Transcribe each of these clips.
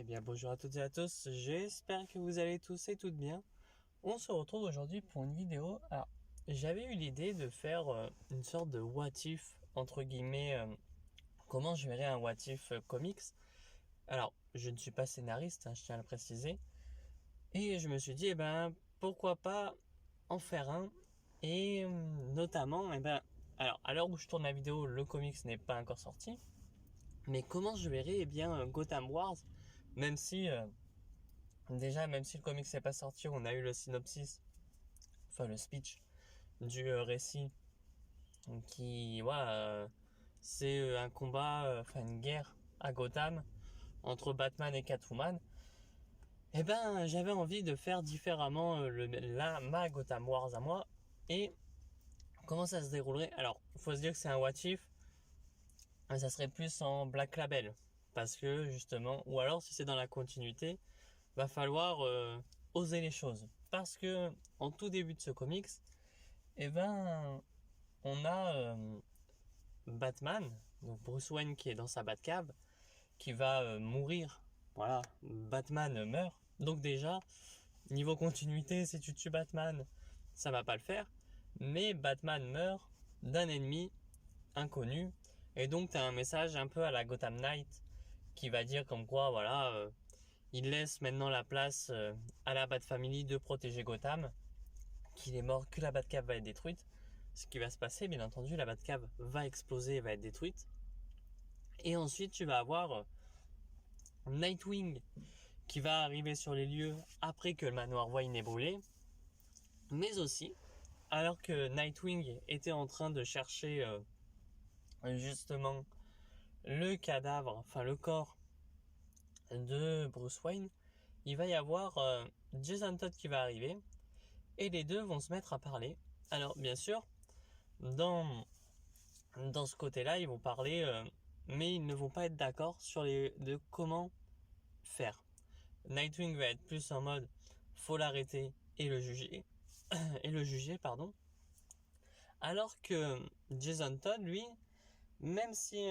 bien bonjour à toutes et à tous, j'espère que vous allez tous et toutes bien. On se retrouve aujourd'hui pour une vidéo. Alors, j'avais eu l'idée de faire une sorte de what if, entre guillemets, comment je verrais un what if comics. Alors, je ne suis pas scénariste, je tiens à le préciser. Et je me suis dit, pourquoi pas en faire un. Et notamment, alors à l'heure où je tourne la vidéo, le comics n'est pas encore sorti. Mais comment je verrais Gotham Wars, même si même si le comics n'est pas sorti, on a eu le synopsis, enfin le speech du récit qui, c'est un combat, une guerre à Gotham entre Batman et Catwoman. J'avais envie de faire différemment ma Gotham Wars à moi. Et comment ça se déroulerait? Alors, faut se dire que c'est un what if, mais ça serait plus en Black Label, parce que justement, ou alors si c'est dans la continuité, va falloir oser les choses, parce que en tout début de ce comics, on a Batman, donc Bruce Wayne qui est dans sa Batcave, qui va mourir. Voilà, Batman meurt. Donc déjà, niveau continuité, si tu tues Batman, ça va pas le faire. Mais Batman meurt d'un ennemi inconnu. Et donc tu as un message un peu à la Gotham Knight qui va dire comme quoi, il laisse maintenant la place à la Bat-Family de protéger Gotham, qu'il est mort, que la Batcave va être détruite. Ce qui va se passer, bien entendu, la Batcave va exploser et va être détruite. Et ensuite, tu vas avoir Nightwing qui va arriver sur les lieux après que le manoir Wayne ait brûlé. Mais aussi, alors que Nightwing était en train de chercher justement le cadavre, enfin le corps de Bruce Wayne, il va y avoir Jason Todd qui va arriver et les deux vont se mettre à parler. Alors bien sûr, dans ce côté-là, ils vont parler, mais ils ne vont pas être d'accord sur de comment faire. Nightwing va être plus en mode faut l'arrêter et le juger, alors que Jason Todd, lui, même si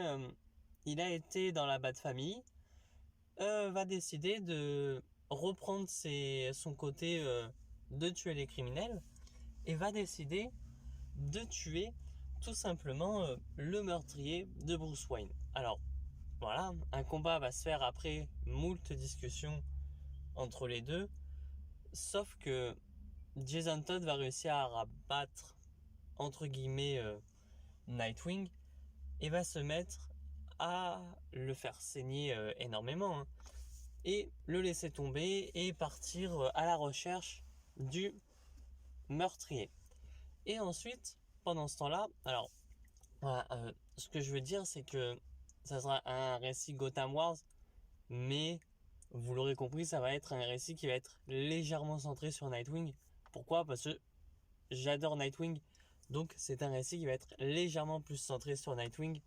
il a été dans la Bat-Family, va décider de reprendre son côté de tuer les criminels et va décider de tuer tout simplement le meurtrier de Bruce Wayne. Alors voilà, un combat va se faire après moult discussions entre les deux, sauf que Jason Todd va réussir à rabattre entre guillemets Nightwing et va se mettre à le faire saigner énormément et le laisser tomber et partir à la recherche du meurtrier. Et ensuite, pendant ce temps-là, alors ce que je veux dire, c'est que ça sera un récit Gotham Wars, mais vous l'aurez compris, ça va être un récit qui va être légèrement centré sur Nightwing. Pourquoi? Parce que j'adore Nightwing, donc c'est un récit qui va être légèrement plus centré sur Nightwing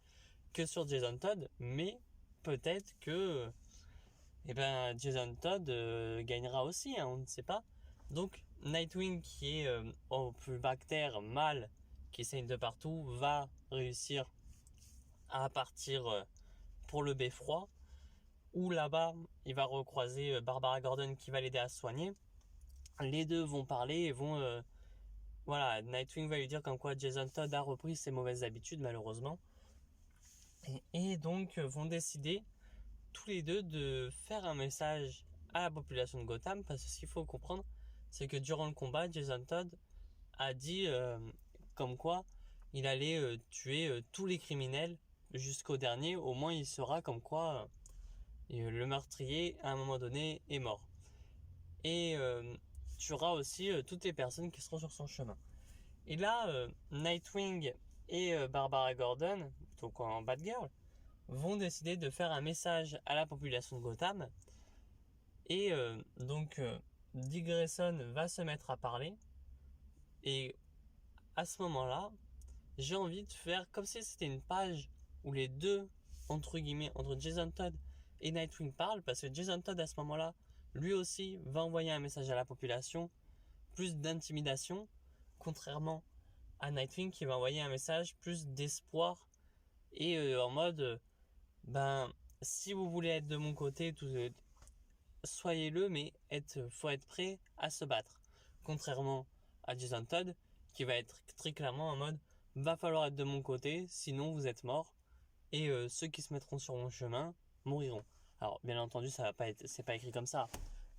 que sur Jason Todd, mais peut-être que Jason Todd gagnera aussi, on ne sait pas. Donc Nightwing qui est au plus bactère mâle qui saigne de partout va réussir à partir pour le beffroi, où là-bas il va recroiser Barbara Gordon qui va l'aider à se soigner. Les deux vont parler et vont Nightwing va lui dire comme quoi Jason Todd a repris ses mauvaises habitudes malheureusement, et donc vont décider tous les deux de faire un message à la population de Gotham, parce que ce qu'il faut comprendre, c'est que durant le combat, Jason Todd a dit comme quoi il allait tuer tous les criminels jusqu'au dernier. Au moins il saura comme quoi le meurtrier à un moment donné est mort, et tuera aussi toutes les personnes qui seront sur son chemin. Et là Nightwing et Barbara Gordon, donc en Batgirl, vont décider de faire un message à la population de Gotham. Et Dick Grayson va se mettre à parler. Et à ce moment-là, j'ai envie de faire comme si c'était une page où les deux, entre guillemets, entre Jason Todd et Nightwing parlent, parce que Jason Todd à ce moment-là, lui aussi, va envoyer un message à la population, plus d'intimidation, contrairement à Nightwing qui va envoyer un message plus d'espoir et en mode si vous voulez être de mon côté, soyez-le, mais faut être prêt à se battre. Contrairement à Jason Todd, qui va être très clairement en mode va falloir être de mon côté, sinon vous êtes mort, et ceux qui se mettront sur mon chemin mouriront. Alors, bien entendu, ça va pas être, c'est pas écrit comme ça,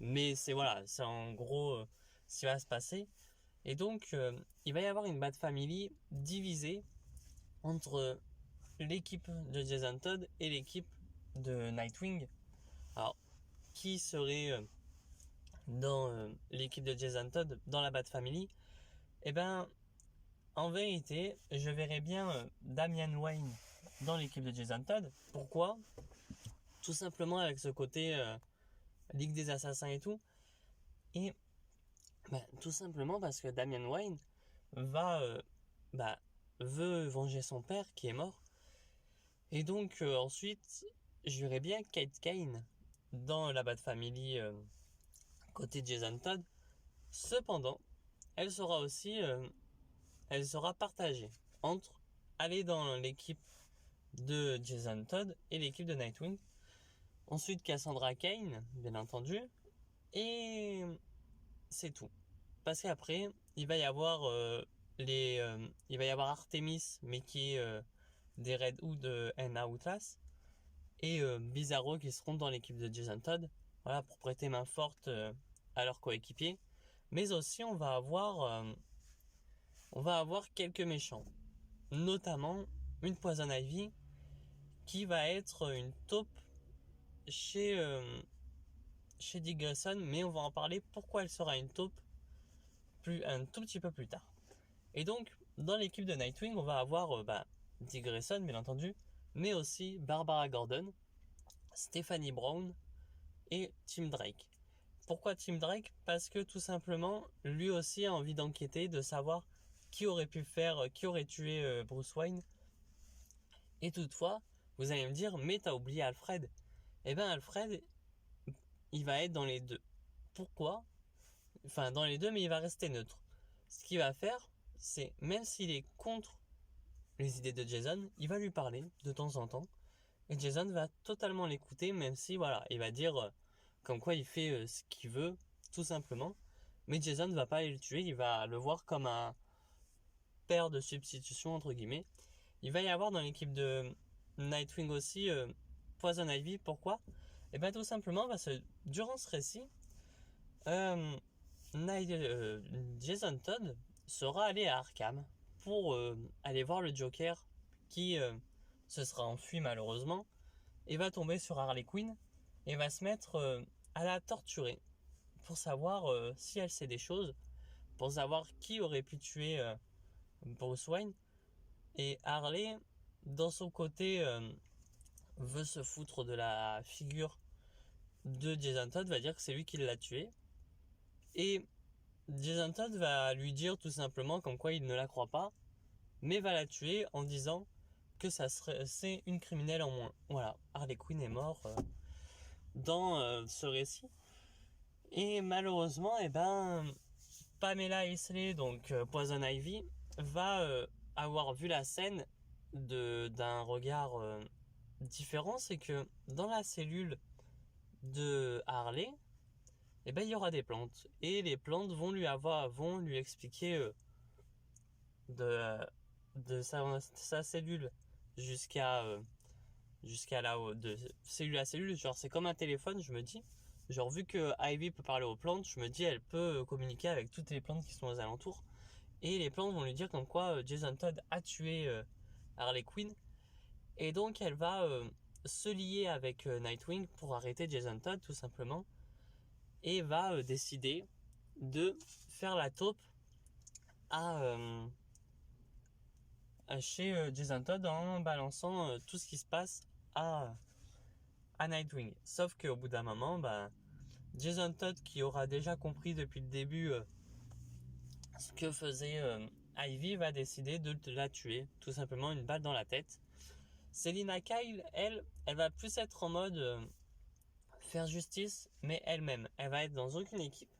mais c'est en gros ce qui va se passer. Et donc, il va y avoir une Bat Family divisée entre l'équipe de Jason Todd et l'équipe de Nightwing. Alors, qui serait dans l'équipe de Jason Todd, dans la Bat Family? Eh ben, en vérité, je verrais bien Damian Wayne dans l'équipe de Jason Todd. Pourquoi? Tout simplement avec ce côté Ligue des Assassins et tout. Et tout simplement parce que Damian Wayne va veut venger son père qui est mort. Et donc ensuite, je verrais bien Kate Kane dans la Bat Family côté Jason Todd. Cependant, elle sera aussi elle sera partagée entre aller dans l'équipe de Jason Todd et l'équipe de Nightwing. Ensuite Cassandra Cain, bien entendu. Et c'est tout. Parce qu'après, il va y avoir il va y avoir Artemis, mais qui est des Red Hood and Outlast, et Bizarro qui seront dans l'équipe de Jason Todd, voilà, pour prêter main forte à leurs coéquipiers. Mais aussi, on va avoir quelques méchants, notamment une Poison Ivy qui va être une taupe chez Dick Grayson, mais on va en parler pourquoi elle sera une taupe un tout petit peu plus tard. Et donc, dans l'équipe de Nightwing, on va avoir Dick Grayson, bien entendu, mais aussi Barbara Gordon, Stephanie Brown et Tim Drake. Pourquoi Tim Drake? Parce que tout simplement, lui aussi a envie d'enquêter, de savoir qui aurait tué Bruce Wayne. Et toutefois, vous allez me dire, mais t'as oublié Alfred. Eh bien, Alfred, il va être dans les deux. Pourquoi? Enfin, dans les deux, mais il va rester neutre. Ce qu'il va faire, c'est, même s'il est contre les idées de Jason, il va lui parler de temps en temps. Et Jason va totalement l'écouter, même si, voilà, il va dire comme quoi il fait ce qu'il veut, tout simplement. Mais Jason ne va pas aller le tuer, il va le voir comme un père de substitution, entre guillemets. Il va y avoir dans l'équipe de Nightwing aussi Poison Ivy. Pourquoi? Et bien tout simplement parce que durant ce récit, euh, Jason Todd sera allé à Arkham pour aller voir le Joker qui se sera enfui malheureusement et va tomber sur Harley Quinn et va se mettre à la torturer pour savoir si elle sait des choses, pour savoir qui aurait pu tuer Bruce Wayne. Et Harley, dans son côté, veut se foutre de la figure de Jason Todd, va dire que c'est lui qui l'a tué. Et Jason Todd va lui dire tout simplement comme quoi il ne la croit pas, mais va la tuer en disant que c'est une criminelle en moins. Voilà, Harley Quinn est mort dans ce récit. Et malheureusement, Pamela Isley, donc Poison Ivy, va avoir vu la scène d'un regard différent. C'est que dans la cellule de Harley, il y aura des plantes. Et les plantes vont lui expliquer de sa cellule jusqu'à de cellule à cellule. Genre, c'est comme un téléphone, je me dis. Genre, vu que Ivy peut parler aux plantes, je me dis, elle peut communiquer avec toutes les plantes qui sont aux alentours. Et les plantes vont lui dire comme quoi Jason Todd a tué Harley Quinn. Et donc, elle va se lier avec Nightwing pour arrêter Jason Todd, tout simplement. Et va décider de faire la taupe à chez Jason Todd en balançant tout ce qui se passe à Nightwing. Sauf qu'au bout d'un moment, Jason Todd, qui aura déjà compris depuis le début ce que faisait Ivy, va décider de la tuer. Tout simplement une balle dans la tête. Selina Kyle, elle va plus être en mode faire justice, mais elle-même. Elle va être dans aucune équipe.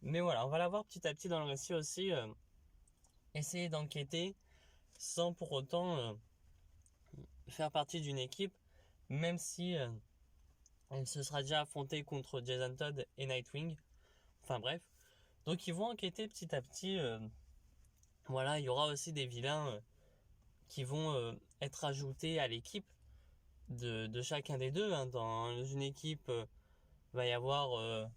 Mais voilà, on va la voir petit à petit dans le récit aussi. Essayer d'enquêter sans pour autant faire partie d'une équipe, même si Il se sera déjà affronté contre Jason Todd et Nightwing. Enfin bref. Donc ils vont enquêter petit à petit. Voilà, il y aura aussi des vilains qui vont être ajoutés à l'équipe de chacun des deux. Hein. Dans une équipe, va y avoir...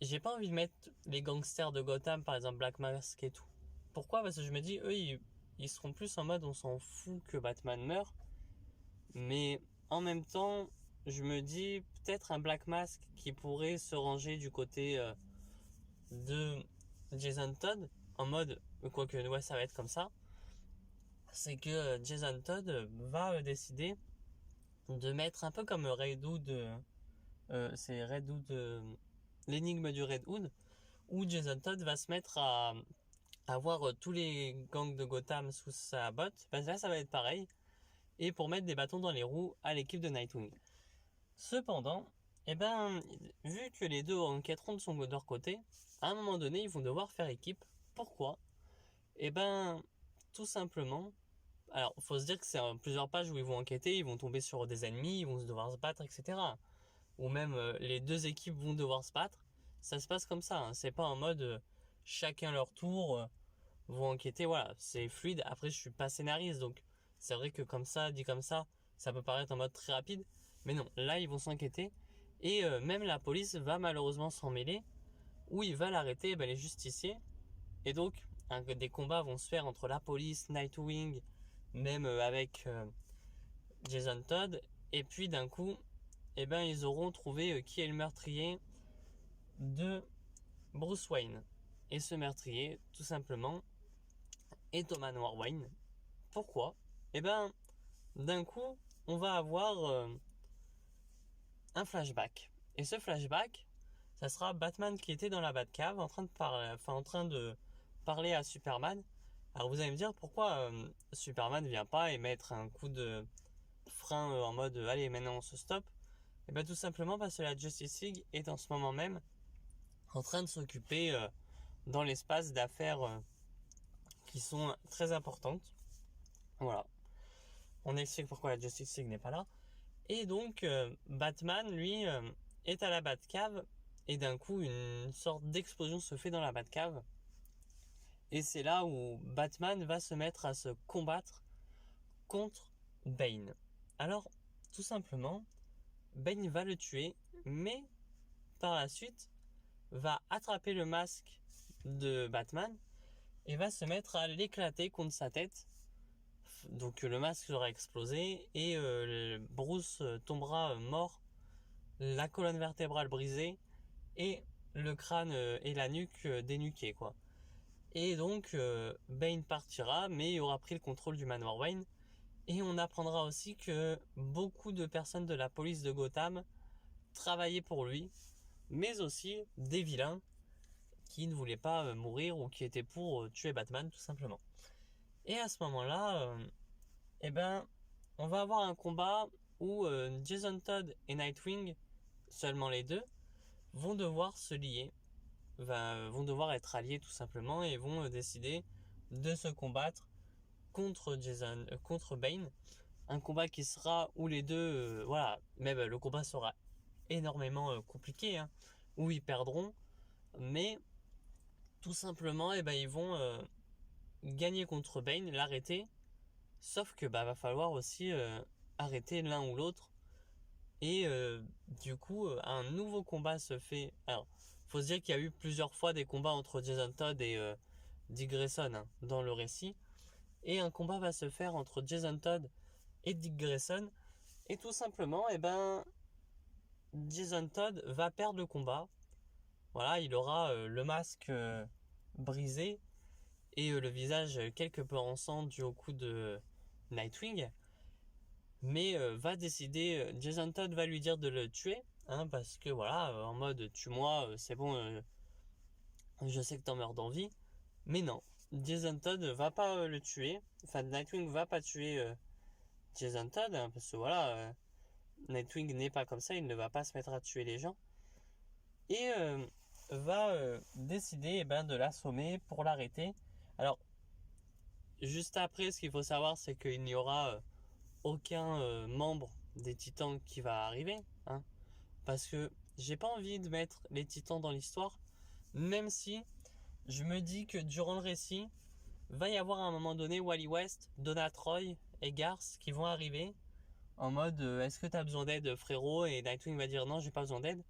j'ai pas envie de mettre les gangsters de Gotham, par exemple Black Mask et tout. Pourquoi? Parce que je me dis, eux, ils seront plus en mode on s'en fout que Batman meure. Mais en même temps, je me dis peut-être un Black Mask qui pourrait se ranger du côté de Jason Todd. En mode, quoique ouais, ça va être comme ça. C'est que Jason Todd va décider de mettre un peu comme Red Hood. C'est Red Hood, l'énigme du Red Hood, où Jason Todd va se mettre à avoir tous les gangs de Gotham sous sa botte. Ben là, ça va être pareil. Et pour mettre des bâtons dans les roues à l'équipe de Nightwing. Cependant, eh ben, vu que les deux enquêteront de leur côté, à un moment donné, ils vont devoir faire équipe. Pourquoi? Eh ben, tout simplement. Alors, il faut se dire que c'est plusieurs pages où ils vont enquêter, ils vont tomber sur des ennemis, ils vont devoir se battre, etc. Ou même les deux équipes vont devoir se battre. Ça se passe comme ça. Hein. C'est pas en mode chacun leur tour vont enquêter. Voilà, c'est fluide. Après, je suis pas scénariste, donc c'est vrai que comme ça, dit comme ça peut paraître en mode très rapide. Mais non, là, ils vont s'enquêter. Et même la police va malheureusement s'en mêler. Où ils veulent arrêter les justiciers. Et donc, des combats vont se faire entre la police, Nightwing, même avec Jason Todd. Et puis d'un coup, ils auront trouvé qui est le meurtrier de Bruce Wayne. Et ce meurtrier, tout simplement, est Thomas Noir Wayne. Pourquoi? D'un coup, on va avoir un flashback. Et ce flashback, ça sera Batman qui était dans la Batcave en train de parler à Superman. Alors vous allez me dire pourquoi Superman vient pas et mettre un coup de frein en mode allez maintenant on se stoppe. Tout simplement parce que la Justice League est en ce moment même en train de s'occuper dans l'espace d'affaires qui sont très importantes. Voilà. On explique pourquoi la Justice League n'est pas là. Et donc, Batman, lui, est à la Batcave. Et d'un coup, une sorte d'explosion se fait dans la Batcave. Et c'est là où Batman va se mettre à se combattre contre Bane. Alors, tout simplement, Bane va le tuer, mais par la suite, va attraper le masque de Batman et va se mettre à l'éclater contre sa tête. Donc le masque sera explosé et Bruce tombera mort, la colonne vertébrale brisée et le crâne et la nuque dénuqués quoi. Et donc Bane partira mais il aura pris le contrôle du manoir Wayne et on apprendra aussi que beaucoup de personnes de la police de Gotham travaillaient pour lui, mais aussi des vilains qui ne voulaient pas mourir ou qui étaient pour tuer Batman tout simplement. Et à ce moment-là, on va avoir un combat où Jason Todd et Nightwing, seulement les deux, vont devoir se lier, vont devoir être alliés tout simplement et vont décider de se combattre contre Bane. Un combat qui sera où les deux, voilà, même le combat sera énormément compliqué, hein, où ils perdront, mais tout simplement, ils vont gagner contre Bane, l'arrêter. Sauf que va falloir aussi arrêter l'un ou l'autre. Et du coup, un nouveau combat se fait. Alors, faut se dire qu'il y a eu plusieurs fois des combats entre Jason Todd et Dick Grayson hein, dans le récit. Et un combat va se faire entre Jason Todd et Dick Grayson. Et tout simplement, Jason Todd va perdre le combat. Voilà, il aura le masque brisé et le visage quelque peu en sang dû au coup de Nightwing. Mais va décider, Jason Todd va lui dire de le tuer, hein, parce que voilà, en mode tue-moi, c'est bon, je sais que t'en meurs d'envie. Mais non, Jason Todd va pas le tuer, enfin Nightwing va pas tuer Jason Todd, hein, parce que voilà, Nightwing n'est pas comme ça, il ne va pas se mettre à tuer les gens. Et va décider de l'assommer pour l'arrêter. Alors, juste après, ce qu'il faut savoir, c'est qu'il n'y aura aucun membre des Titans qui va arriver. Hein. parce que j'ai pas envie de mettre les titans dans l'histoire, même si je me dis que durant le récit, va y avoir à un moment donné Wally West, Donna Troy et Garth qui vont arriver en mode est-ce que t'as besoin d'aide frérot, et Nightwing va dire non, j'ai pas besoin d'aide.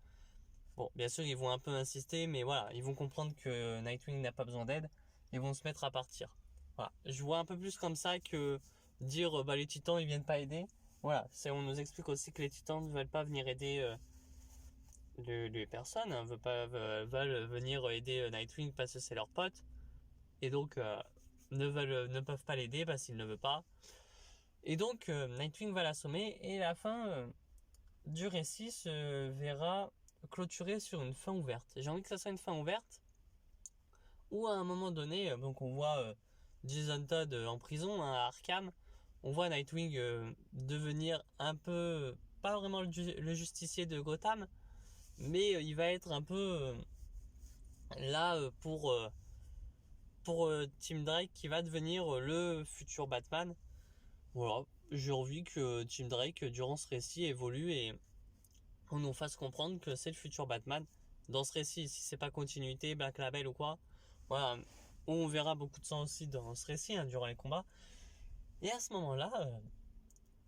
Bon, bien sûr ils vont un peu insister, mais voilà, ils vont comprendre que Nightwing n'a pas besoin d'aide et vont se mettre à partir. Voilà, je vois un peu plus comme ça que dire bah les titans ils viennent pas aider. Voilà, on nous explique aussi que les titans ne veulent pas venir aider les personnes, hein, veulent venir aider Nightwing parce que c'est leur pote, et donc ne peuvent pas l'aider parce qu'il ne veut pas. Et donc Nightwing va l'assommer, et la fin du récit se verra clôturée sur une fin ouverte. J'ai envie que ça soit une fin ouverte où à un moment donné, donc on voit Jason Todd en prison hein, à Arkham. On voit Nightwing devenir un peu, pas vraiment le justicier de Gotham, mais il va être un peu là pour Tim Drake qui va devenir le futur Batman. Voilà, j'ai envie que Tim Drake durant ce récit évolue et on nous fasse comprendre que c'est le futur Batman. Dans ce récit, si c'est pas continuité, Black Label ou quoi, voilà, on verra beaucoup de sang aussi dans ce récit hein, durant les combats. Et à ce moment-là,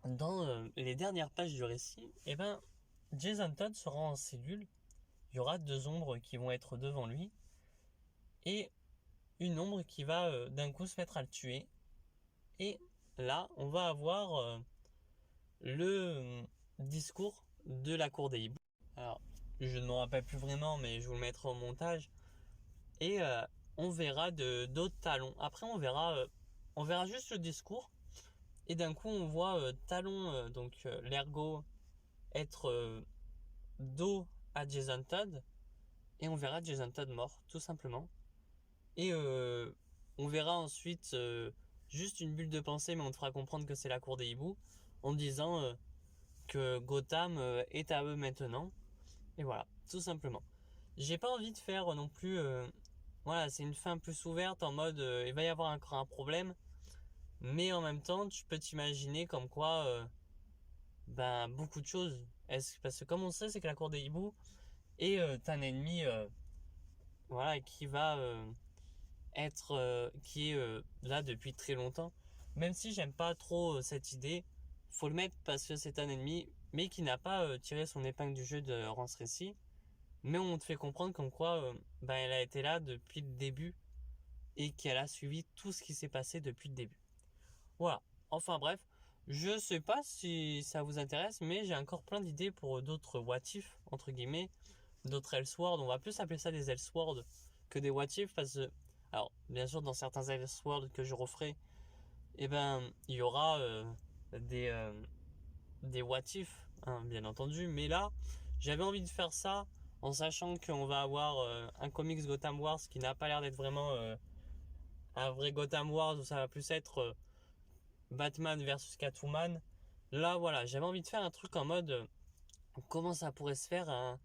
dans les dernières pages du récit, eh ben, Jason Todd sera en cellule. Il y aura deux ombres qui vont être devant lui et une ombre qui va d'un coup se mettre à le tuer. Et là, on va avoir le discours de la cour des hiboux. Alors, je ne m'en rappelle plus vraiment, mais je vous le mettrai au montage. Et on verra d'autres talons. Après, on verra juste le discours. Et d'un coup, on voit Talon, donc l'ergot, être dos à Jason Todd. Et on verra Jason Todd mort, tout simplement. Et on verra ensuite juste une bulle de pensée, mais on te fera comprendre que c'est la cour des hiboux, en disant que Gotham est à eux maintenant. Et voilà, tout simplement. J'ai pas envie de faire non plus... voilà, c'est une fin plus ouverte en mode il va y avoir encore un problème. Mais en même temps, tu peux t'imaginer comme quoi ben, beaucoup de choses. Parce que comme on sait, c'est que la cour des hiboux est un ennemi voilà, qui va être qui est là depuis très longtemps. Même si j'aime pas trop cette idée, faut le mettre parce que c'est un ennemi, mais qui n'a pas tiré son épingle du jeu durant ce récit. Mais on te fait comprendre comme quoi ben, elle a été là depuis le début et qu'elle a suivi tout ce qui s'est passé depuis le début. Voilà. Enfin bref, je sais pas si ça vous intéresse, mais j'ai encore plein d'idées pour d'autres what if, entre guillemets, d'autres Elseworlds. On va plus appeler ça des Elseworlds que des what if parce que, alors, bien sûr, dans certains Elseworlds que je referai, eh ben, il y aura des what if, hein, bien entendu, mais là, j'avais envie de faire ça en sachant qu'on va avoir un comics Gotham Wars qui n'a pas l'air d'être vraiment un vrai Gotham Wars où ça va plus être Batman versus Catwoman. Là, voilà, j'avais envie de faire un truc en mode comment ça pourrait se faire un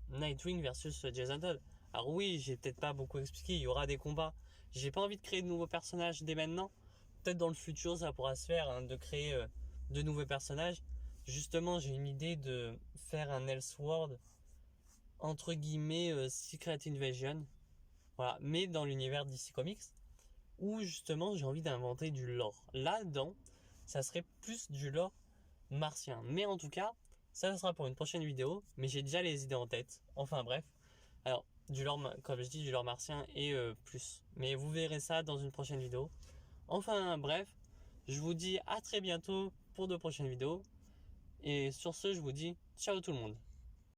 Nightwing versus Jason Todd. Alors oui, j'ai peut-être pas beaucoup expliqué, il y aura des combats. J'ai pas envie de créer de nouveaux personnages dès maintenant. Peut-être dans le futur ça pourra se faire hein, de créer de nouveaux personnages. Justement, j'ai une idée de faire un Elseworld entre guillemets Secret Invasion. Voilà, mais dans l'univers DC Comics où justement j'ai envie d'inventer du lore. Là-dedans, ça serait plus du lore martien. Mais en tout cas, ça sera pour une prochaine vidéo, mais j'ai déjà les idées en tête. Enfin bref, alors du lore, comme je dis, du lore martien et plus. Mais vous verrez ça dans une prochaine vidéo. Enfin bref, je vous dis à très bientôt pour de prochaines vidéos. Et sur ce, je vous dis ciao tout le monde.